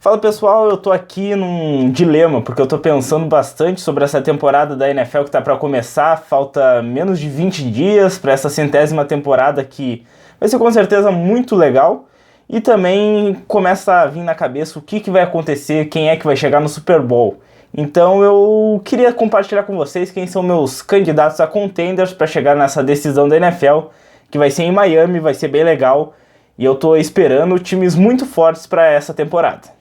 Fala pessoal, eu tô aqui num dilema, porque eu tô pensando bastante sobre essa temporada da NFL que tá pra começar. Falta menos de 20 dias para essa 100ª temporada que vai ser com certeza muito legal. E também começa a vir na cabeça o que vai acontecer, quem é que vai chegar no Super Bowl. Então eu queria compartilhar com vocês quem são meus candidatos a contenders para chegar nessa decisão da NFL, que vai ser em Miami, vai ser bem legal. E eu tô esperando times muito fortes para essa temporada.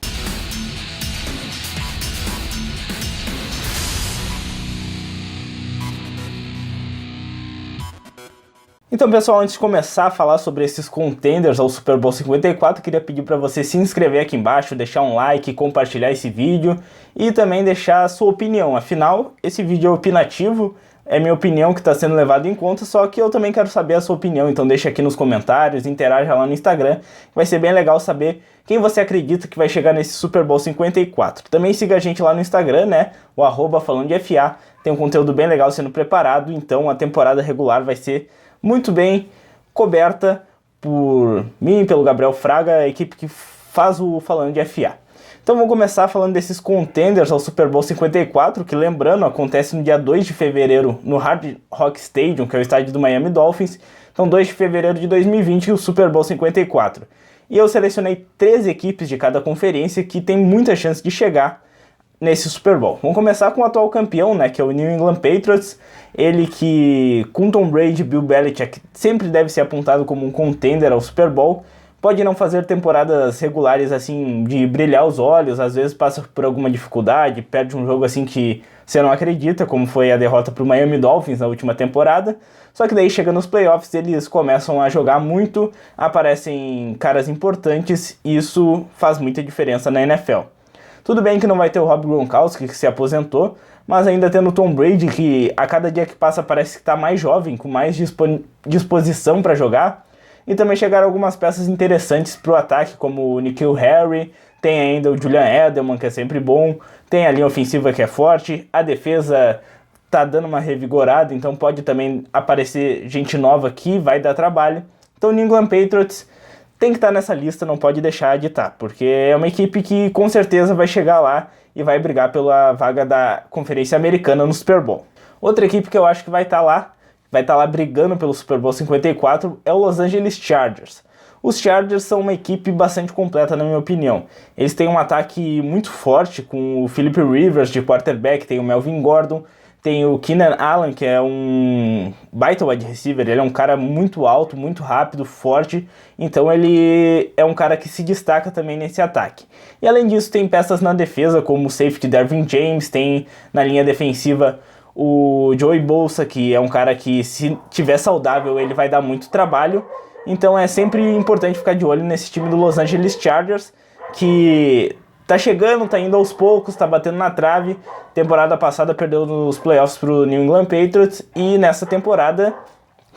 Então, pessoal, antes de começar a falar sobre esses contenders ao Super Bowl 54, queria pedir para você se inscrever aqui embaixo, deixar um like, compartilhar esse vídeo e também deixar a sua opinião. Afinal, esse vídeo é opinativo, é minha opinião que está sendo levada em conta, só que eu também quero saber a sua opinião, então deixa aqui nos comentários, interaja lá no Instagram, vai ser bem legal saber quem você acredita que vai chegar nesse Super Bowl 54. Também siga a gente lá no Instagram, né, o @falando-de-FA, tem um conteúdo bem legal sendo preparado, então a temporada regular vai ser muito bem coberta por mim, pelo Gabriel Fraga, a equipe que faz o Falando de FA. Então vamos começar falando desses contenders ao Super Bowl 54, que lembrando, acontece no dia 2 de fevereiro no Hard Rock Stadium, que é o estádio do Miami Dolphins. Então 2 de fevereiro de 2020 o Super Bowl 54. E eu selecionei 3 equipes de cada conferência que tem muita chance de chegar nesse Super Bowl. Vamos começar com o atual campeão, né, que é o New England Patriots. Ele que, com Tom Brady e Bill Belichick, sempre deve ser apontado como um contender ao Super Bowl. Pode não fazer temporadas regulares assim de brilhar os olhos, às vezes passa por alguma dificuldade, perde um jogo assim que você não acredita, como foi a derrota para o Miami Dolphins na última temporada. Só que daí chega nos playoffs, eles começam a jogar muito, aparecem caras importantes e isso faz muita diferença na NFL. Tudo bem que não vai ter o Rob Gronkowski, que se aposentou, mas ainda tendo o Tom Brady, que a cada dia que passa parece que está mais jovem, com mais disposição para jogar. E também chegaram algumas peças interessantes para o ataque, como o N'Keal Harry, tem ainda o Julian Edelman, que é sempre bom, tem a linha ofensiva que é forte, a defesa tá dando uma revigorada, então pode também aparecer gente nova que vai dar trabalho. Então o New England Patriots tem que estar nessa lista, não pode deixar de estar, porque é uma equipe que com certeza vai chegar lá e vai brigar pela vaga da Conferência Americana no Super Bowl. Outra equipe que eu acho que vai estar lá brigando pelo Super Bowl 54 é o Los Angeles Chargers. Os Chargers são uma equipe bastante completa, na minha opinião. Eles têm um ataque muito forte, com o Philip Rivers de quarterback, tem o Melvin Gordon, tem o Keenan Allen, que é um baita wide receiver, ele é um cara muito alto, muito rápido, forte, então ele é um cara que se destaca também nesse ataque. E além disso tem peças na defesa, como o safety Derwin James, tem na linha defensiva o Joey Bosa, que é um cara que se tiver saudável ele vai dar muito trabalho, então é sempre importante ficar de olho nesse time do Los Angeles Chargers, que tá chegando, tá indo aos poucos, tá batendo na trave. Temporada passada perdeu nos playoffs pro New England Patriots e nessa temporada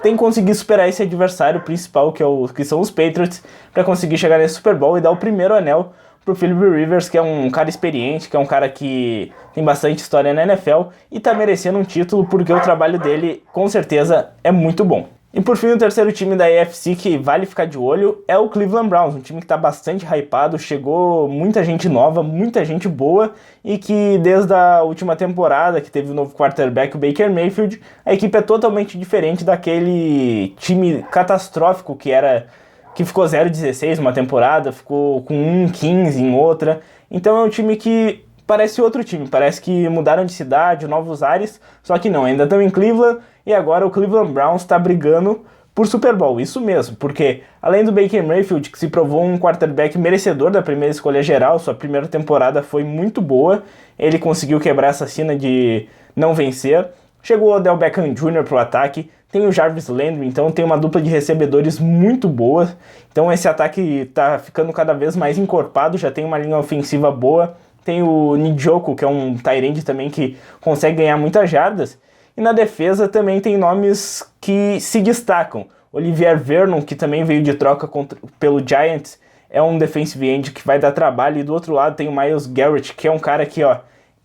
tem que conseguir superar esse adversário principal, que são os Patriots, para conseguir chegar nesse Super Bowl e dar o primeiro anel pro Philip Rivers, que é um cara experiente, que é um cara que tem bastante história na NFL e tá merecendo um título porque o trabalho dele com certeza é muito bom. E por fim, o terceiro time da AFC que vale ficar de olho é o Cleveland Browns, um time que está bastante hypado, chegou muita gente nova, muita gente boa, e que desde a última temporada, que teve o novo quarterback, o Baker Mayfield, a equipe é totalmente diferente daquele time catastrófico que ficou 0-16 uma temporada, ficou com 1-15 em outra. Então é um time que parece outro time, parece que mudaram de cidade, novos ares, só que não, ainda estão em Cleveland, e agora o Cleveland Browns está brigando por Super Bowl, isso mesmo, porque além do Baker Mayfield, que se provou um quarterback merecedor da primeira escolha geral, sua primeira temporada foi muito boa, ele conseguiu quebrar essa sina de não vencer, chegou o Odell Beckham Jr. para o ataque, tem o Jarvis Landry, então tem uma dupla de recebedores muito boa, então esse ataque está ficando cada vez mais encorpado, já tem uma linha ofensiva boa, tem o Njoku, que é um tight end também que consegue ganhar muitas jardas. E na defesa também tem nomes que se destacam. Olivier Vernon, que também veio de troca pelo Giants, é um defensive end que vai dar trabalho. E do outro lado tem o Myles Garrett, que é um cara que,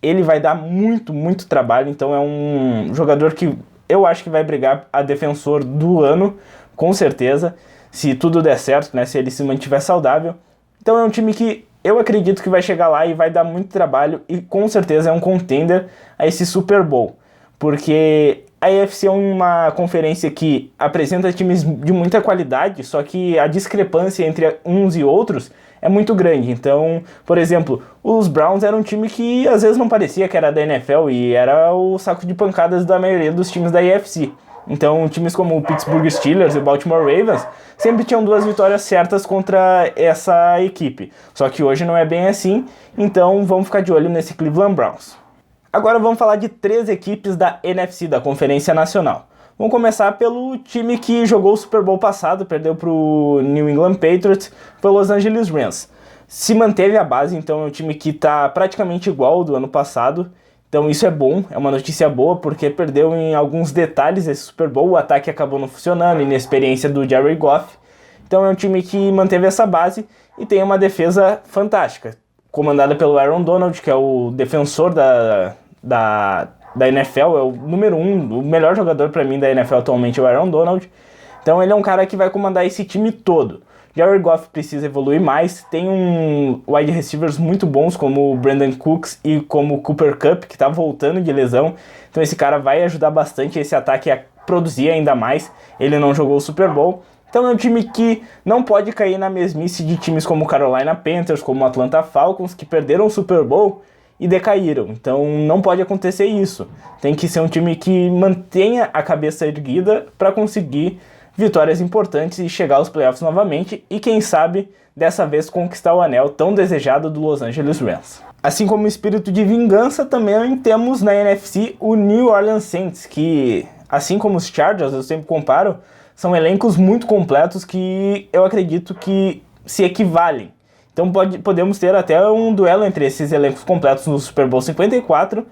ele vai dar muito, muito trabalho. Então é um jogador que eu acho que vai brigar a defensor do ano, com certeza. Se tudo der certo, né? Se ele se mantiver saudável. Então é um time que eu acredito que vai chegar lá e vai dar muito trabalho e com certeza é um contender a esse Super Bowl, porque a AFC é uma conferência que apresenta times de muita qualidade, só que a discrepância entre uns e outros é muito grande. Então, por exemplo, os Browns eram um time que às vezes não parecia que era da NFL e era o saco de pancadas da maioria dos times da AFC. Então, times como o Pittsburgh Steelers e o Baltimore Ravens sempre tinham 2 vitórias certas contra essa equipe. Só que hoje não é bem assim, então vamos ficar de olho nesse Cleveland Browns. Agora vamos falar de 3 equipes da NFC, da Conferência Nacional. Vamos começar pelo time que jogou o Super Bowl passado, perdeu para o New England Patriots, foi o Los Angeles Rams. Se manteve a base, então é um time que está praticamente igual ao do ano passado. Então isso é bom, é uma notícia boa, porque perdeu em alguns detalhes esse Super Bowl, o ataque acabou não funcionando, inexperiência do Jared Goff. Então é um time que manteve essa base e tem uma defesa fantástica, comandada pelo Aaron Donald, que é o defensor da NFL, é o número 1, o melhor jogador para mim da NFL atualmente é o Aaron Donald. Então ele é um cara que vai comandar esse time todo. Jared Goff precisa evoluir mais, tem wide receivers muito bons como o Brandon Cooks e como o Cooper Kupp, que está voltando de lesão. Então esse cara vai ajudar bastante esse ataque a produzir ainda mais. Ele não jogou o Super Bowl. Então é um time que não pode cair na mesmice de times como o Carolina Panthers, como o Atlanta Falcons, que perderam o Super Bowl e decaíram. Então não pode acontecer isso. Tem que ser um time que mantenha a cabeça erguida para conseguir vitórias importantes e chegar aos playoffs novamente e quem sabe dessa vez conquistar o anel tão desejado do Los Angeles Rams. Assim como o espírito de vingança, também temos na NFC o New Orleans Saints, que assim como os Chargers, eu sempre comparo, são elencos muito completos que eu acredito que se equivalem. Então podemos ter até um duelo entre esses elencos completos no Super Bowl 54,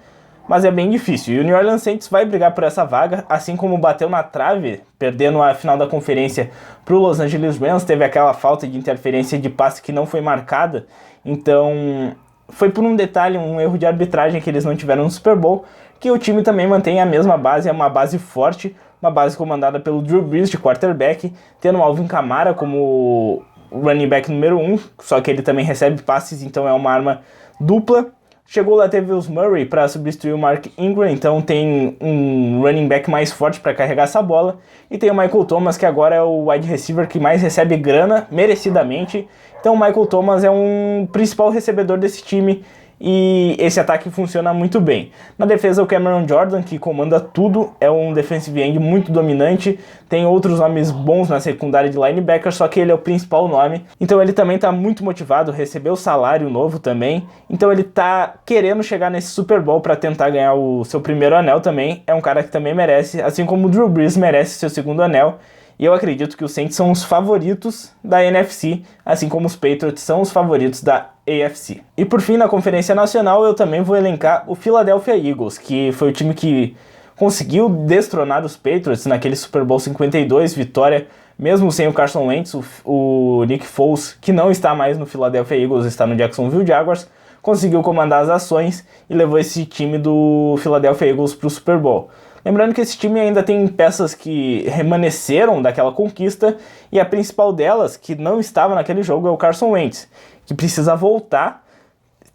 mas é bem difícil. E o New Orleans Saints vai brigar por essa vaga, assim como bateu na trave, perdendo a final da conferência para o Los Angeles Rams, teve aquela falta de interferência de passe que não foi marcada, então foi por um detalhe, um erro de arbitragem que eles não tiveram no Super Bowl, que o time também mantém a mesma base, é uma base forte, uma base comandada pelo Drew Brees de quarterback, tendo o Alvin Kamara como running back número 1, só que ele também recebe passes, então é uma arma dupla. Chegou lá, teve os Murray para substituir o Mark Ingram, então tem um running back mais forte para carregar essa bola. E tem o Michael Thomas, que agora é o wide receiver que mais recebe grana, merecidamente. Então o Michael Thomas é um principal recebedor desse time e esse ataque funciona muito bem. Na defesa, o Cameron Jordan, que comanda tudo, é um defensive end muito dominante, tem outros nomes bons na secundária de linebacker, só que ele é o principal nome, então ele também está muito motivado, recebeu salário novo também, então ele está querendo chegar nesse Super Bowl para tentar ganhar o seu primeiro anel também, é um cara que também merece, assim como o Drew Brees merece seu segundo anel. E eu acredito que os Saints são os favoritos da NFC, assim como os Patriots são os favoritos da AFC. E por fim, na Conferência Nacional, eu também vou elencar o Philadelphia Eagles, que foi o time que conseguiu destronar os Patriots naquele Super Bowl 52, vitória, mesmo sem o Carson Wentz, o Nick Foles, que não está mais no Philadelphia Eagles, está no Jacksonville Jaguars, conseguiu comandar as ações e levou esse time do Philadelphia Eagles para o Super Bowl. Lembrando que esse time ainda tem peças que remanesceram daquela conquista e a principal delas, que não estava naquele jogo, é o Carson Wentz, que precisa voltar,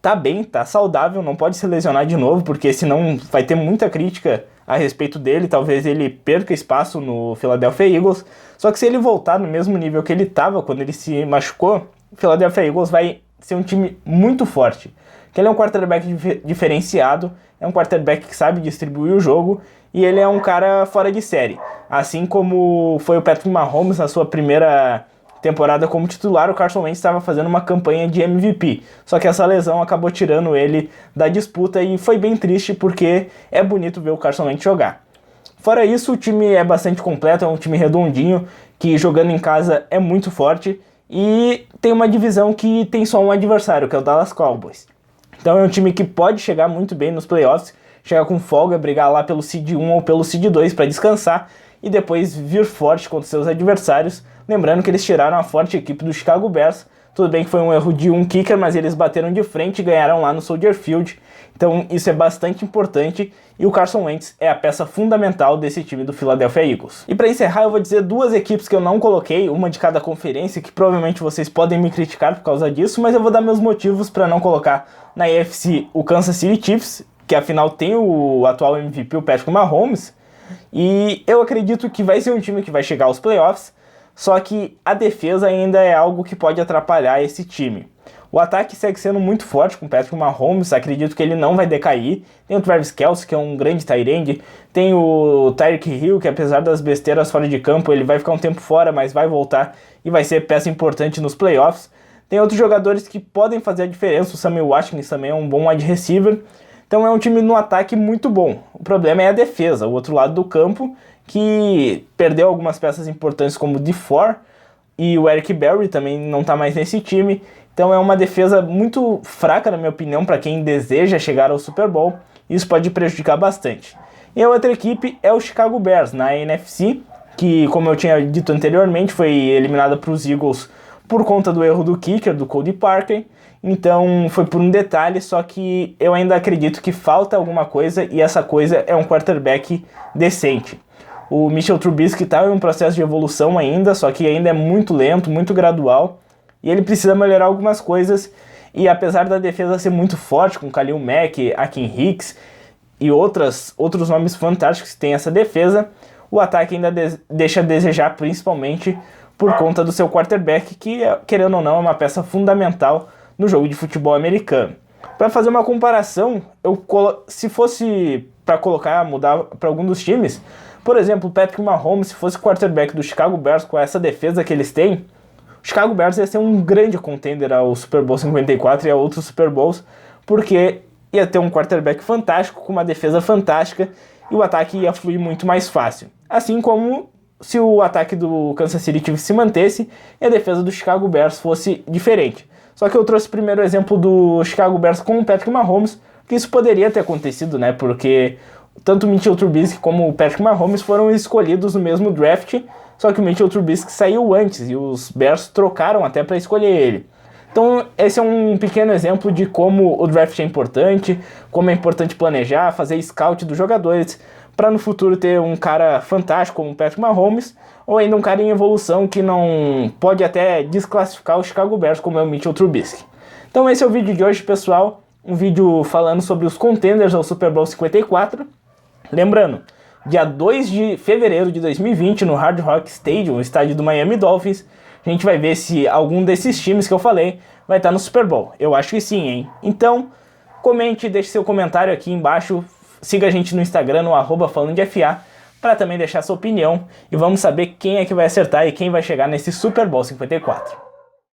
tá bem, tá saudável, não pode se lesionar de novo, porque senão vai ter muita crítica a respeito dele, talvez ele perca espaço no Philadelphia Eagles, só que se ele voltar no mesmo nível que ele estava quando ele se machucou, o Philadelphia Eagles vai ser um time muito forte, que ele é um quarterback diferenciado, é um quarterback que sabe distribuir o jogo, e ele é um cara fora de série. Assim como foi o Patrick Mahomes na sua primeira temporada como titular, o Carson Wentz estava fazendo uma campanha de MVP. Só que essa lesão acabou tirando ele da disputa e foi bem triste porque é bonito ver o Carson Wentz jogar. Fora isso, o time é bastante completo, é um time redondinho, que jogando em casa é muito forte e tem uma divisão que tem só um adversário, que é o Dallas Cowboys. Então é um time que pode chegar muito bem nos playoffs, chegar com folga, brigar lá pelo Seed 1 ou pelo Seed 2 para descansar e depois vir forte contra seus adversários. Lembrando que eles tiraram a forte equipe do Chicago Bears, Tudo bem que foi um erro de um kicker, mas eles bateram de frente e ganharam lá no Soldier Field. Então isso é bastante importante e o Carson Wentz é a peça fundamental desse time do Philadelphia Eagles. E para encerrar eu vou dizer duas equipes que eu não coloquei, uma de cada conferência, que provavelmente vocês podem me criticar por causa disso, mas eu vou dar meus motivos para não colocar na AFC o Kansas City Chiefs, que afinal tem o atual MVP, o Patrick Mahomes, e eu acredito que vai ser um time que vai chegar aos playoffs, só que a defesa ainda é algo que pode atrapalhar esse time. O ataque segue sendo muito forte com o Patrick Mahomes, acredito que ele não vai decair. Tem o Travis Kelce, que é um grande tight end. Tem o Tyreek Hill, que apesar das besteiras fora de campo, ele vai ficar um tempo fora, mas vai voltar e vai ser peça importante nos playoffs. Tem outros jogadores que podem fazer a diferença, o Sammy Watkins também é um bom wide receiver. Então é um time no ataque muito bom. O problema é a defesa, o outro lado do campo, que perdeu algumas peças importantes como o DeFore, e o Eric Berry também não está mais nesse time. Então é uma defesa muito fraca, na minha opinião, para quem deseja chegar ao Super Bowl. Isso pode prejudicar bastante. E a outra equipe é o Chicago Bears, na NFC, que, como eu tinha dito anteriormente, foi eliminada para os Eagles por conta do erro do kicker, do Cody Parker. Então foi por um detalhe, só que eu ainda acredito que falta alguma coisa, e essa coisa é um quarterback decente. O Mitchell Trubisky está em um processo de evolução ainda, só que ainda é muito lento, muito gradual, e ele precisa melhorar algumas coisas. E apesar da defesa ser muito forte, com Khalil Mack, Akiem Hicks e outros nomes fantásticos que tem essa defesa, o ataque ainda deixa a desejar, principalmente por conta do seu quarterback, que, querendo ou não, é uma peça fundamental no jogo de futebol americano. Para fazer uma comparação, se fosse para mudar para algum dos times, por exemplo, o Patrick Mahomes, se fosse quarterback do Chicago Bears com essa defesa que eles têm, o Chicago Bears ia ser um grande contender ao Super Bowl 54 e a outros Super Bowls, porque ia ter um quarterback fantástico, com uma defesa fantástica, e o ataque ia fluir muito mais fácil. Assim como se o ataque do Kansas City Chiefs se mantesse e a defesa do Chicago Bears fosse diferente. Só que eu trouxe primeiro o exemplo do Chicago Bears com o Patrick Mahomes, que isso poderia ter acontecido, né? Porque tanto o Mitchell Trubisky como o Patrick Mahomes foram escolhidos no mesmo draft, só que o Mitchell Trubisky saiu antes e os Bears trocaram até para escolher ele. Então esse é um pequeno exemplo de como o draft é importante, como é importante planejar, fazer scout dos jogadores, para no futuro ter um cara fantástico como o Patrick Mahomes, ou ainda um cara em evolução que não pode até desclassificar o Chicago Bears, como é o Mitchell Trubisky. Então esse é o vídeo de hoje, pessoal, um vídeo falando sobre os contenders ao Super Bowl 54. Lembrando, dia 2 de fevereiro de 2020, no Hard Rock Stadium, o estádio do Miami Dolphins, a gente vai ver se algum desses times que eu falei vai estar no Super Bowl. Eu acho que sim, hein? Então, comente, deixe seu comentário aqui embaixo, siga a gente no Instagram, no @falandodefa, para também deixar sua opinião, e vamos saber quem é que vai acertar e quem vai chegar nesse Super Bowl 54.